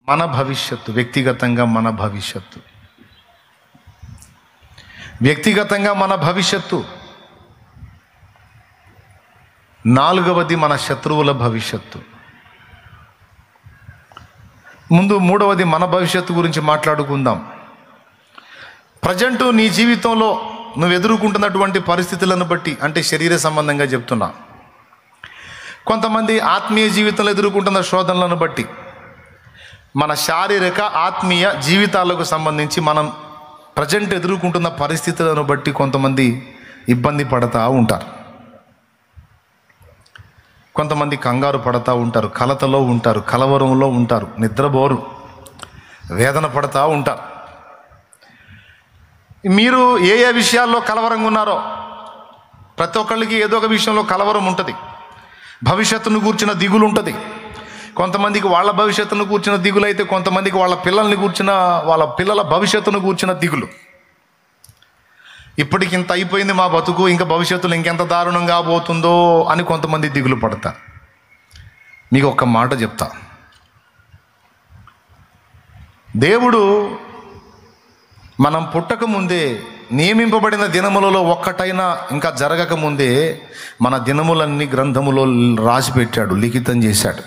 మన భవిష్యత్తు, వ్యక్తిగతంగా మన భవిష్యత్తు, వ్యక్తిగతంగా మన భవిష్యత్తు. నాలుగవది మన శత్రువుల భవిష్యత్తు. ముందు మూడవది మన భవిష్యత్తు గురించి మాట్లాడుకుందాం. ప్రజెంటు నీ జీవితంలో నువ్వు ఎదుర్కొంటున్నటువంటి పరిస్థితులను బట్టి, అంటే శరీర సంబంధంగా చెప్తున్నా, కొంతమంది ఆత్మీయ జీవితంలో ఎదుర్కొంటున్న శోధనలను బట్టి, మన శారీరక ఆత్మీయ జీవితాలకు సంబంధించి మనం ప్రజెంట్ ఎదుర్కొంటున్న పరిస్థితులను బట్టి కొంతమంది ఇబ్బంది పడతా ఉంటారు. కొంతమంది కంగారు పడతా ఉంటారు, కలతలో ఉంటారు, కలవరంలో ఉంటారు, నిద్రపోరు, వేదన పడతా ఉంటారు. మీరు ఏ ఏ విషయాల్లో కలవరంగా ఉన్నారో, ప్రతి ఒక్కళ్ళకి ఏదో ఒక విషయంలో కలవరం ఉంటుంది. భవిష్యత్తును కూర్చిన దిగులు ఉంటుంది. కొంతమందికి వాళ్ళ భవిష్యత్తును కూర్చిన దిగులు అయితే, కొంతమందికి వాళ్ళ పిల్లల్ని కూర్చిన, వాళ్ళ పిల్లల భవిష్యత్తును కూర్చిన దిగులు. ఇప్పటికి ఇంత అయిపోయింది మా బతుకు, ఇంకా భవిష్యత్తులో ఇంకెంత దారుణంగా పోతుందో అని కొంతమంది దిగులు పడతారు. మీకు ఒక్క మాట చెప్తా, దేవుడు మనం పుట్టక ముందే, నియమింపబడిన దినములలో ఒక్కటైనా ఇంకా జరగక ముందే మన దినములన్నీ గ్రంథములో రాసి పెట్టాడు, లిఖితం చేశాడు.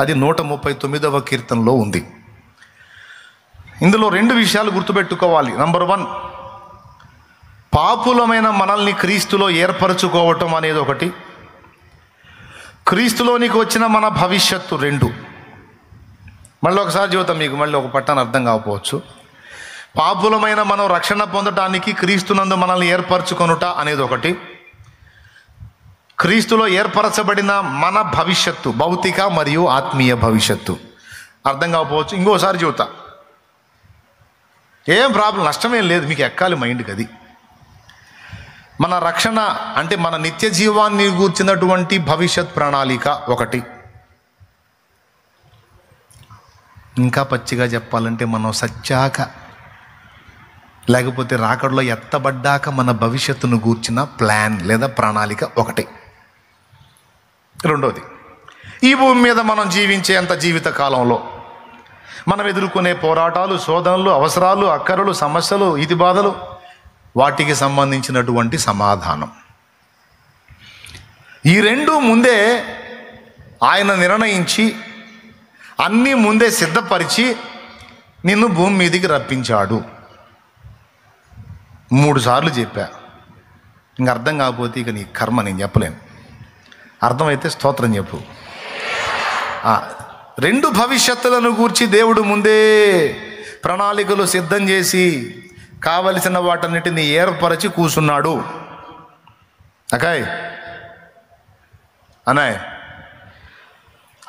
అది 139వ కీర్తనలో ఉంది. ఇందులో 2 విషయాలు గుర్తుపెట్టుకోవాలి. నంబర్ 1, పాపులమైన మనల్ని క్రీస్తులో ఏర్పరచుకోవటం అనేది ఒకటి. క్రీస్తులోనికి వచ్చిన మన భవిష్యత్తు 2. మళ్ళీ ఒకసారి చెబుతాం, మీకు మళ్ళీ ఒక పట్టాన్ని అర్థం కాకపోవచ్చు. పాపులమైన మనం రక్షణ పొందటానికి క్రీస్తునందు మనల్ని ఏర్పరచుకొనుట అనేది ఒకటి. క్రీస్తులో ఏర్పరచబడిన మన భవిష్యత్తు, భౌతిక మరియు ఆత్మీయ భవిష్యత్తు. అర్థం కాకపోవచ్చు, ఇంకోసారి చెబుతా. ఏం ప్రాబ్లం, నష్టమేం లేదు, మీకు ఎక్కాలి మైండ్కి. అది మన రక్షణ అంటే మన నిత్య జీవాన్ని గూర్చినటువంటి భవిష్యత్ ప్రణాళిక ఒకటి. ఇంకా పచ్చిగా చెప్పాలంటే, మనం సచ్చాక లేకపోతే రాకడలో ఎత్తబడ్డాక మన భవిష్యత్తును గూర్చిన ప్లాన్ లేదా ప్రణాళిక ఒకటి. రెండోది, ఈ భూమి మీద మనం జీవించేంత జీవిత కాలంలో మనం ఎదుర్కొనే పోరాటాలు, శోధనలు, అవసరాలు, అక్కరలు, సమస్యలు, ఇది బాధలు, వాటికి సంబంధించినటువంటి సమాధానం. ఈ 2 ముందే ఆయన నిర్ణయించి అన్నీ ముందే సిద్ధపరిచి నిన్ను భూమి మీదికి రప్పించాడు. 3 సార్లు చెప్పా. ఇంక అర్థం కాకపోతే ఇక నీ కర్మ, నేను చెప్పలేను. అర్థమైతే స్తోత్రం చెప్పు. 2 భవిష్యత్తులను గూర్చి దేవుడు ముందే ప్రణాళికలు సిద్ధం చేసి కావలసిన వాటన్నిటిని ఏర్పరచి కూర్చున్నాడు. అకాయ్ అనాయ్,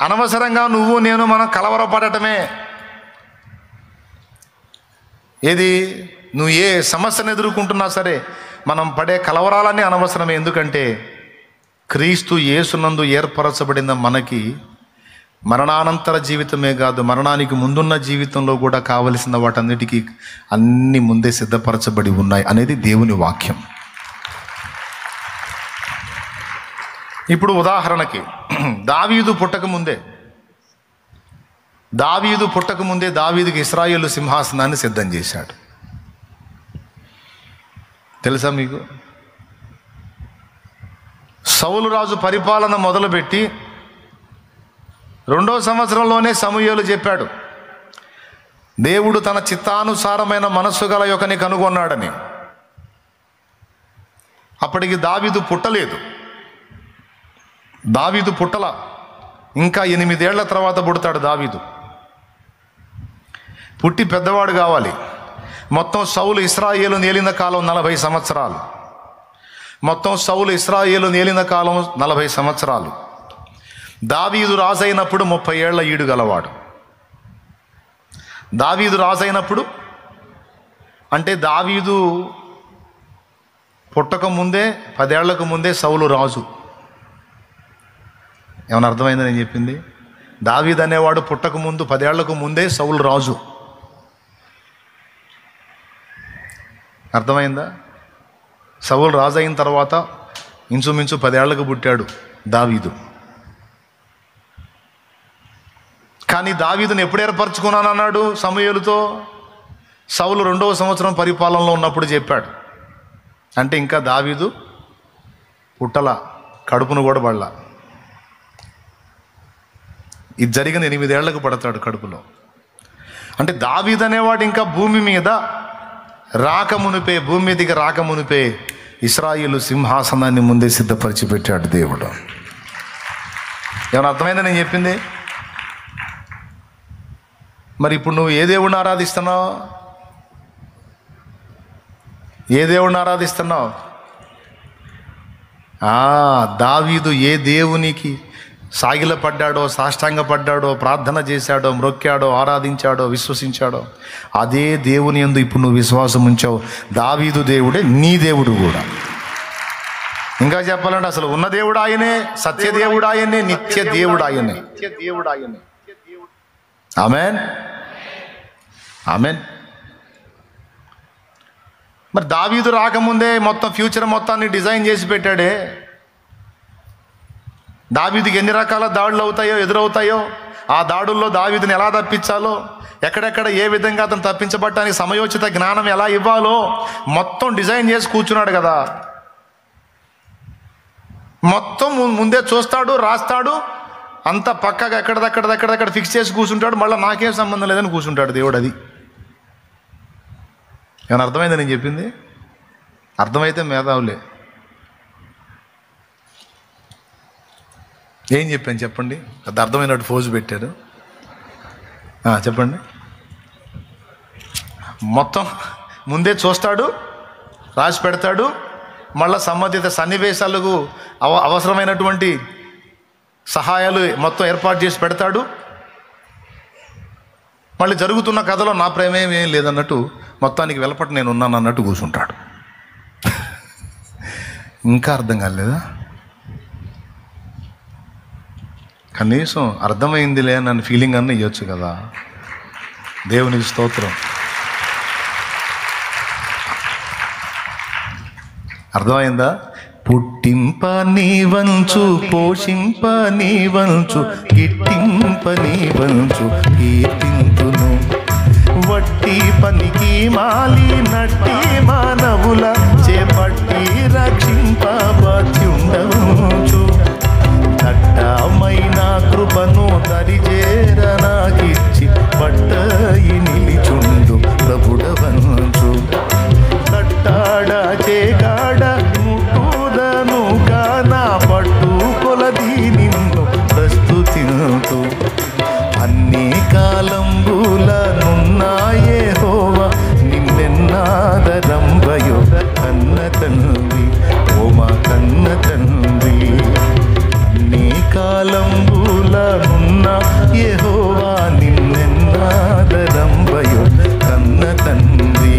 అనవసరంగా నువ్వు నేను మనం కలవరపడటమే. ఏది, నువ్వు ఏ సమస్యను ఎదుర్కొంటున్నా సరే మనం పడే కలవరాలన్నీ అనవసరమే. ఎందుకంటే క్రీస్తు యేసునందు ఏర్పరచబడిన మనకి మరణానంతర జీవితమే కాదు, మరణానికి ముందున్న జీవితంలో కూడా కావలసిన వాటన్నిటికీ అన్నీ ముందే సిద్ధపరచబడి ఉన్నాయి అనేది దేవుని వాక్యం. ఇప్పుడు ఉదాహరణకి, దావీదు పుట్టకముందే దావీదుకి ఇశ్రాయేలు సింహాసనాన్ని సిద్ధం చేశాడు. తెలుసా మీకు? సౌలు రాజు పరిపాలన మొదలుపెట్టి 2వ సంవత్సరంలోనే సమూయేలు చెప్పాడు, దేవుడు తన చిత్తానుసారమైన మనస్సు గల యొక్కని కనుగొన్నాడని. అప్పటికి దావీదు పుట్టలేదు. దావీదు పుట్టల, ఇంకా 8 ఏళ్ల తర్వాత పుడతాడు దావీదు. పుట్టి పెద్దవాడు కావాలి. మొత్తం సౌలు ఇశ్రాయేలు ఏలిన కాలం 40 సంవత్సరాలు. మొత్తం సౌలు ఇశ్రాయేలు ఏలిన కాలం 40 సంవత్సరాలు. దావీదు రాజైనప్పుడు 30 ఏళ్ల ఈడు గలవాడు. దావీదు రాజైనప్పుడు అంటే దావీదు పుట్టక ముందే 10 ఏళ్లకు ముందే సౌలు రాజు. ఏమైనా అర్థమైందని నేను చెప్పింది? దావీదు అనేవాడు పుట్టక ముందు 10 ఏళ్లకు ముందే సౌలు రాజు. అర్థమైందా? సౌలు రాజు అయిన తర్వాత ఇంచుమించు 10 ఏళ్లకు పుట్టాడు దావీదు. కానీ దావీదుని ఎప్పుడు ఏర్పరచుకున్నాను అన్నాడు సమూయేలుతో? సౌలు 2వ సంవత్సరం పరిపాలనలో ఉన్నప్పుడు చెప్పాడు. అంటే ఇంకా దావీదు పుట్టల, కడుపును కూడా పడలా. ఇది జరిగిన 8 ఏళ్లకు పడతాడు కడుపులో. అంటే దావీదు అనేవాడు ఇంకా భూమి మీద రాకమునిపే, భూమి మీదకి రాకమునిపే ఇశ్రాయేలు సింహాసనాన్ని ముందే సిద్ధపరిచి పెట్టాడు దేవుడు. ఏమైనా అర్థమైందా నేను చెప్పింది? మరి ఇప్పుడు నువ్వు ఏ దేవుడిని ఆరాధిస్తున్నావు? ఏ దేవుడిని ఆరాధిస్తున్నావు? దావీదు ఏ దేవునికి సాగిలపడ్డాడో, సాష్టాంగపడ్డాడో, ప్రార్థన చేశాడో, మ్రొక్కాడో, ఆరాధించాడో, విశ్వసించాడో అదే దేవుని యందు ఇప్పుడు నువ్వు విశ్వాసం ఉంచావు. దావీదు దేవుడే నీ దేవుడు కూడా. ఇంకా చెప్పాలంటే అసలు ఉన్న దేవుడు ఆయనే, సత్యదేవుడు ఆయనే, నిత్య దేవుడు ఆయనే. ఆమేన్, ఆమేన్. మరి దావీదు రాకముందే మొత్తం ఫ్యూచర్ మొత్తాన్ని డిజైన్ చేసి పెట్టాడే. దావీదుకి ఎన్ని రకాల దాడులు ఎదురవుతాయో, ఆ దాడుల్లో దావీదుని ఎలా తప్పించాలో, ఎక్కడెక్కడ ఏ విధంగా అతను తప్పించబడటానికి సమయోచిత జ్ఞానం ఎలా ఇవ్వాలో మొత్తం డిజైన్ చేసి కూర్చున్నాడు కదా. మొత్తం ముందే చూస్తాడు, రాస్తాడు, అంత పక్కగా ఎక్కడదక్కడ ఫిక్స్ చేసి కూర్చుంటాడు. మళ్ళీ నాకేం సంబంధం లేదని కూర్చుంటాడు దేవుడు. అది ఏమైనా అర్థమైందా నేను చెప్పింది? అర్థమైతే మేధావులే. ఏం చెప్పాను చెప్పండి? అది అర్థమైనట్టు ఫోజు పెట్టారు. చెప్పండి. మొత్తం ముందే చూస్తాడు, రాసి పెడతాడు, మళ్ళీ సంబంధిత సన్నివేశాలకు అవసరమైనటువంటి సహాయాలు మొత్తం ఏర్పాటు చేసి పెడతాడు. మళ్ళీ జరుగుతున్న కథలో నా ప్రేమేం ఏం లేదన్నట్టు మొత్తానికి వెలపట నేను ఉన్నాను అన్నట్టు కూర్చుంటాడు. ఇంకా అర్థం కాలేదా? కనీసం అర్థమైందిలే నన్ను ఫీలింగ్ అన్న ఇవ్వచ్చు కదా. దేవునికి స్తోత్రం. అర్థమైందా? పుట్టింప నీ వంచు, పోషింప నీ వంచు, గిట్టింప నీ వంచు, కీర్తింతును. వట్టి పనికి మాలి నట్టి మానవుల చేపట్టి రక్షింప బాధ్యుండవచ్చు. దట్టమైన కృపను దరిజేరనాకిచ్చి పట్టయి నిలిచుండు ప్రభుడవంచు. కట్టాడ చేగాడ ముట్టుదను కానా పట్టు కొలది నిన్ను ప్రస్తుతింతు. అన్ని కాలంబులనున్నాయే హోవా నిన్నెన్నాదరంభయో కన్న తండ్రి, ఓ మా కన్న తండ్రి. అన్ని కాలంబులనున్న యెహోవా నిన్నెన్నాదరంభయో కన్న తండ్రి.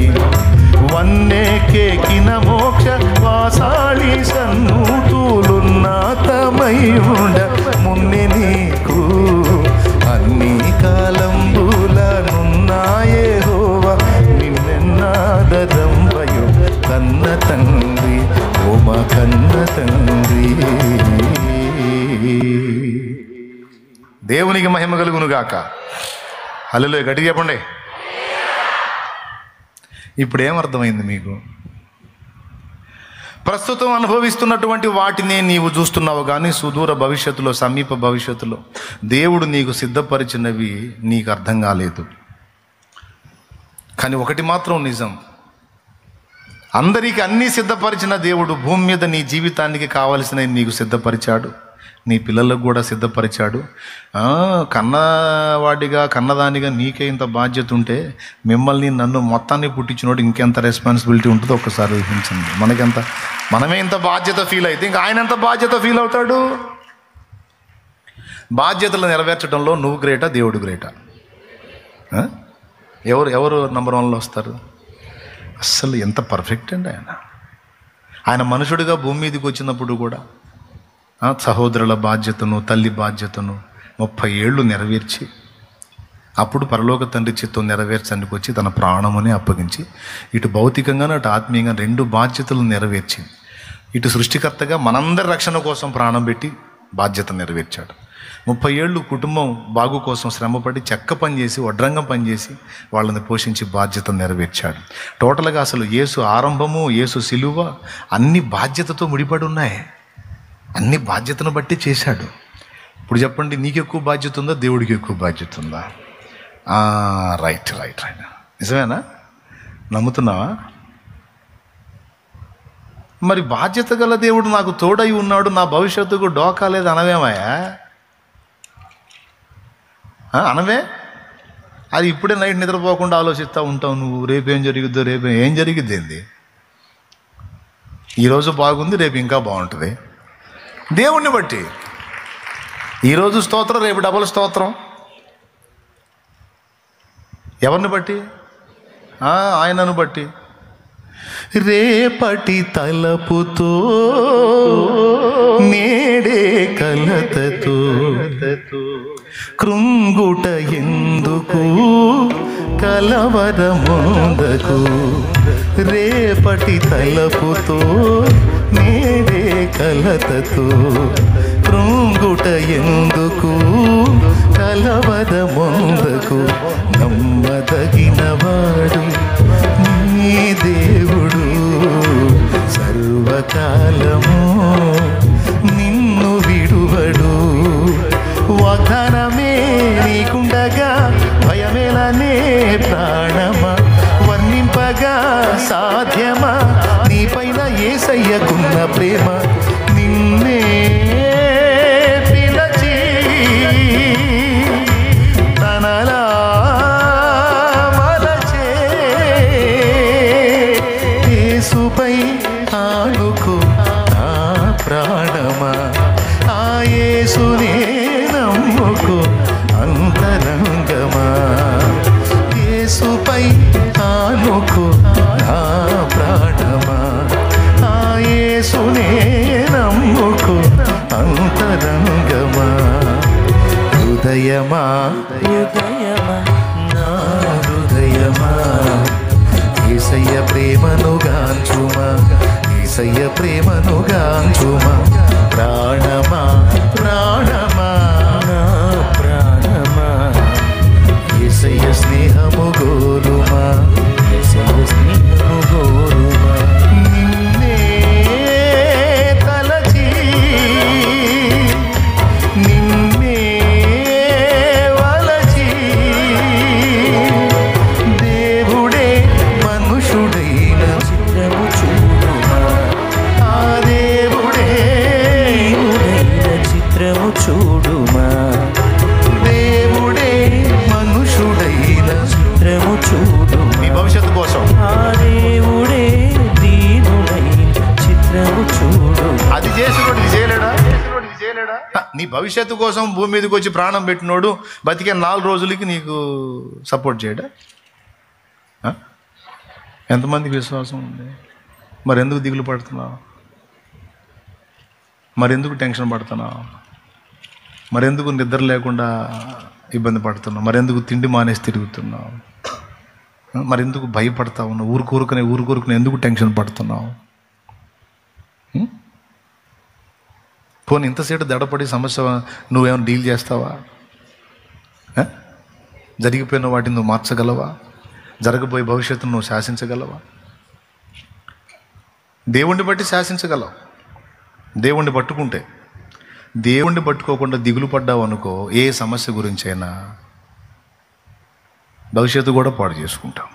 వన్నెకెక్కిన మోక్ష వాసాళి సన్నూతులున్నతమయుండ మున్నె నీకు. అన్ని కాలంబులనున్నాయే యెహోవా నిన్నెన్నాదరంభయో కన్న తండ్రి, ఓ మా కన్న తండ్రి. దేవునికి మహిమ కలుగును గాక. హల్లెలూయా. గట్టిగా చెప్పండి. ఇప్పుడు ఏమర్థమైంది మీకు? ప్రస్తుతం అనుభవిస్తున్నటువంటి వాటినే నీవు చూస్తున్నావు, కానీ సుదూర భవిష్యత్తులో, సమీప భవిష్యత్తులో దేవుడు నీకు సిద్ధపరిచినవి నీకు అర్థం కాలేదు. కానీ ఒకటి మాత్రం నిజం, అందరికీ అన్నీ సిద్ధపరిచిన దేవుడు భూమి మీద నీ జీవితానికి కావలసినవి నీకు సిద్ధపరిచాడు, నీ పిల్లలకు కూడా సిద్ధపరిచాడు. కన్నవాడిగా కన్నదానిగా నీకే ఇంత బాధ్యత ఉంటే మిమ్మల్ని నన్ను మొత్తాన్ని పుట్టించినోడు ఇంకెంత రెస్పాన్సిబిలిటీ ఉంటుందో ఒక్కసారి ఊహించండి. మనమే ఇంత బాధ్యత ఫీల్ అయితే ఇంకా ఆయన ఎంత బాధ్యత ఫీల్ అవుతాడు? బాధ్యతలు నెరవేర్చడంలో నువ్వు గ్రేటా, దేవుడు గ్రేటా? ఎవరు నంబర్ 1లో వస్తారు? అస్సలు ఎంత పర్ఫెక్ట్ అండి ఆయన మనుషుడిగా భూమి మీదకి వచ్చినప్పుడు కూడా సహోదరుల బాధ్యతను, తల్లి బాధ్యతను 30 ఏళ్ళు నెరవేర్చి, అప్పుడు పరలోక తండ్రి చిత్తం నెరవేర్చడానికి వచ్చి తన ప్రాణముని అప్పగించి, ఇటు భౌతికంగా అటు ఆత్మీయంగా 2 బాధ్యతలు నెరవేర్చి, ఇటు సృష్టికర్తగా మనందరి రక్షణ కోసం ప్రాణం పెట్టి బాధ్యత నెరవేర్చాడు. 30 ఏళ్ళు కుటుంబం బాగు కోసం శ్రమపడి చెక్క పని చేసి వడ్రంగం పని చేసి వాళ్ళని పోషించి బాధ్యతను నెరవేర్చాడు. టోటల్గా అసలు యేసు ఆరంభము, యేసు సిలువ అన్ని బాధ్యతతో ముడిపడి ఉన్నాయి. అన్ని బాధ్యతను బట్టి చేశాడు. ఇప్పుడు చెప్పండి, నీకు ఎక్కువ బాధ్యత ఉందా, దేవుడికి ఎక్కువ బాధ్యత ఉందా? రైట్ రైట్ రైట్ నిజమేనా? నమ్ముతున్నావా? మరి బాధ్యత గల దేవుడు నాకు తోడై ఉన్నాడు, నా భవిష్యత్తుకు డోకా లేదు అనవేమయ్యా? అనవే? అది ఇప్పుడే నైట్ నిద్రపోకుండా ఆలోచిస్తూ ఉంటావు నువ్వు. రేపేం జరుగుద్దో, రేపు ఏం జరిగిద్ది ఏంది? ఈరోజు బాగుంది, రేపు ఇంకా బాగుంటుంది. దేవుణ్ణి బట్టి ఈరోజు స్తోత్రం, రేపు డబుల్ స్తోత్రం. ఎవరిని బట్టి? ఆయనను బట్టి. రేపటి తలపుతో నేడే కలతతో కృంగుట ఎందుకు కలవరముందకు. రేపటి తలపుతో నేడే కలతతో కృంగుట ఎందుకు కలవరముందకు. నమ్మదగినవాడు నీ దేవుడు, సర్వకాలము నిన్ను విడువడు. వాగ్దానమే నీకుండగా భయమేలనే ప్రాణమా, వర్ణింపగా సాధ్యమా నీపైన యేసయ్యకున్న ప్రేమ. నిన్నే పిలచి తనలా మలచే యేసుపై ఆనుకో నా ప్రాణమా. ఆ యేసునే నమ్ముకో అంతరంగమా. యేసుపై ఆనుకో నా ప్రాణమా. ఆ యేసునే నమ్ముకో అంతరంగమా. హృదయమా హృదయమా నా హృదయమా, యేసయ్య ప్రేమను గాంచుమా, యేసయ్య ప్రేమను గాంచుమా. ప్రాణమా ప్రాణమా నా ప్రాణమా, యేసయ్య స్నేహము గోరుమా, యేసయ్య స్నేహము గోరుమా. నిన్నే తలచి నిన్నే వలచి దేవుడే మనుషుడైన చిత్రము చూడుమా. ఆ దేవుడే చిత్రము చూడుమా. దేవుడే మనుషుడైన చిత్రము చూడు. నీ భవిష్యత్తు కోసం ఆ దేవుడే దీనుడైన చిత్రము చూడు. అది చేసినోడు ఇది చేయలేడా? నీ భవిష్యత్తు కోసం భూమి మీదకి వచ్చి ప్రాణం పెట్టినోడు బతికే 4 రోజులకి నీకు సపోర్ట్ చేయడా? ఎంతమందికి విశ్వాసం ఉంది? మరెందుకు దిగులు పడుతున్నావు? మరెందుకు టెన్షన్ పడుతున్నావు? మరెందుకు నిద్ర లేకుండా ఇబ్బంది పడుతున్నావు? మరెందుకు తిండి మానేసి తిరుగుతున్నావు? మరెందుకు భయపడతా ఉన్నావు? ఊరుకూరుకునే ఎందుకు టెన్షన్ పడుతున్నావు? పోనీ ఇంతసేపు దడపడి సమస్య నువ్వేమైనా డీల్ చేస్తావా? జరిగిపోయిన వాటిని నువ్వు మార్చగలవా? జరగబోయే భవిష్యత్తును నువ్వు శాసించగలవా? దేవుణ్ణి బట్టి శాసించగలవు. దేవుణ్ణి పట్టుకుంటే. దేవుణ్ణి పట్టుకోకుండా దిగులు పడ్డావు అనుకో, ఏ సమస్య గురించైనా భవిష్యత్తు కూడా పాడు చేసుకుంటాం.